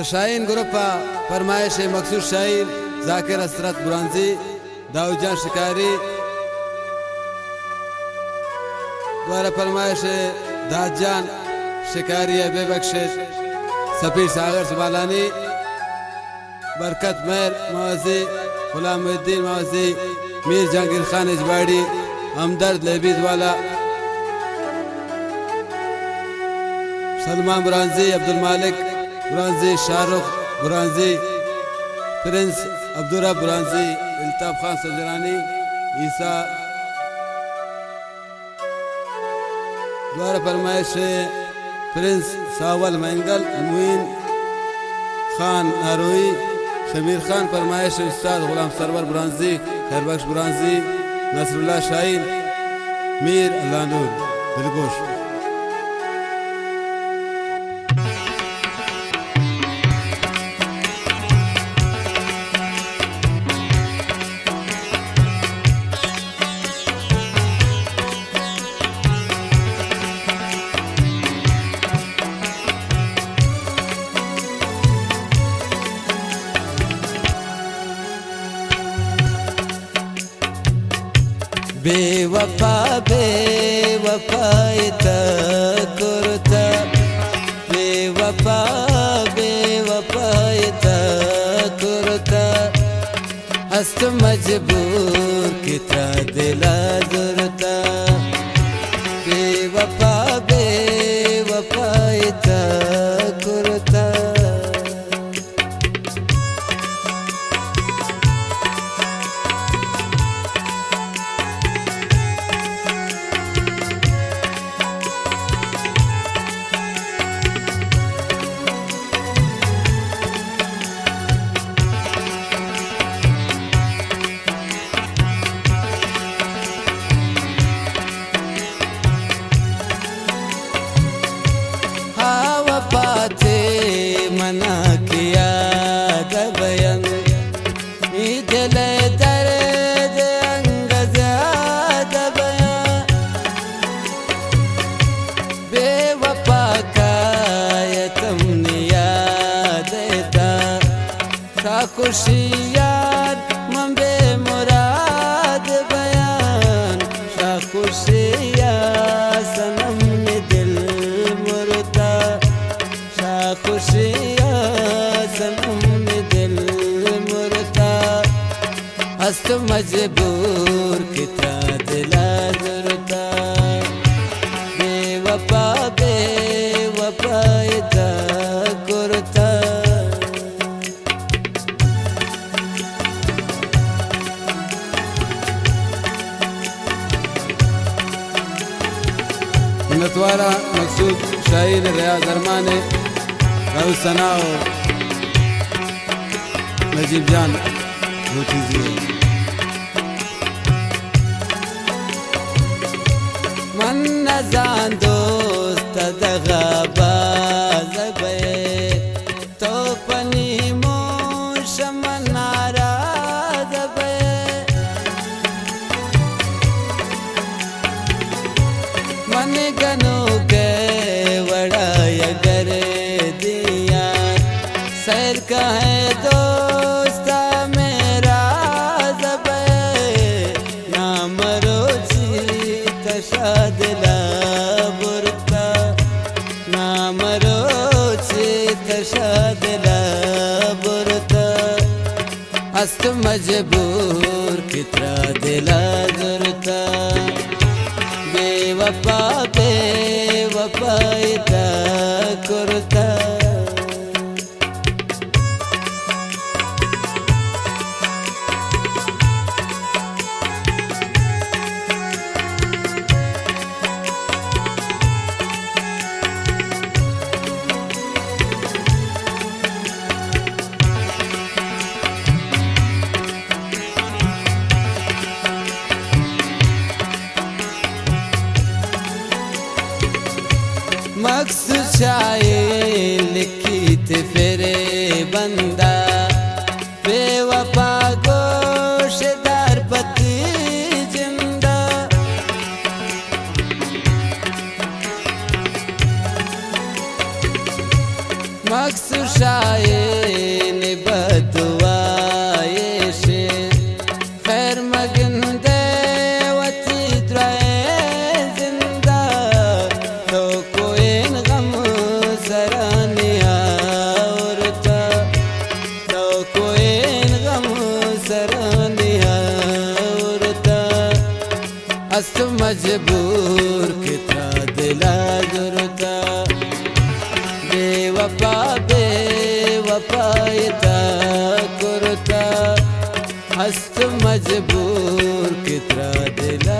Shaheen group फरमाइश मकसूद शाहीन जाकिर असरत बुरांजी दाऊदजान शिकारी द्वारा फरमाइश दादजान शिकारी बेबख्शिश सफीर सागर सुबालानी बरकत मेहर मवाजी गुलामुद्दीन मवाजी मीर जहांगीर खान इजबाड़ी हमदर्द लेबीद वाला सलमान बुरांजी अब्दुल मालिक बुरांजी शाहरुख बुरांजी प्रिंस अब्दुल्ला बुरांजी इल्ताफ खान सजरानी ईसा द्वारा फरमाइश प्रिंस सावल मैंगल मुइन खान नारोई शमीर खान फरमाइश उस्ताद गुलाम सरवर बुरांजी खैरबख्श बुरांजी नसरुल्लाह शाहीन मीर अल्लानूर दिलगोश बेवफा बेवफायता कुर्ता बेवफा बेवफायता कुर्ता हस्त मजबूर किता दिला जुरता बेवफा बेवफायता कुर्ता मना किया दबयन दिल दर्द अंगज़ा दबया बेवफा का यतम याद देता सा खुशियात मंबे मुराद बयान सा खुशिया सनम ने दिल मुरता खुशिया सनम में दिल मुरता हस्त मजबूर किता दिला जुरता बेवफा बेवफायता कुर्ता नतवारा मकसूद शाहीन रियाज अरमाने राहुल सनाओ नजीब जान वो चीज़ें मन नजान दोस्त दगाबाज बे तो पनी मोश मनाराज बे मन गनो के वड़ाय गरे सैर का है दोस्ता मेरा ज़बे नाम रोची तशादिला बुरता नाम रोची तशादिला बुरता हस्त मजबूर कितना दिला जुरता बेवफा बेवफायता कुर्ता मकसूद शायर लिखी थी फेरे बंदा बेवफा गोशदार पति जिंदा मखसूशाइन बदुआए शे खैर मगिंदे वती द्राए जिंदा तो कोई गम सरानिया उरता तो कोई गम सरानिया उरता अस्त मजबूर कितना दिला जुरता बेवफा बेवफायता करता हस्त मजबूर कितना दिला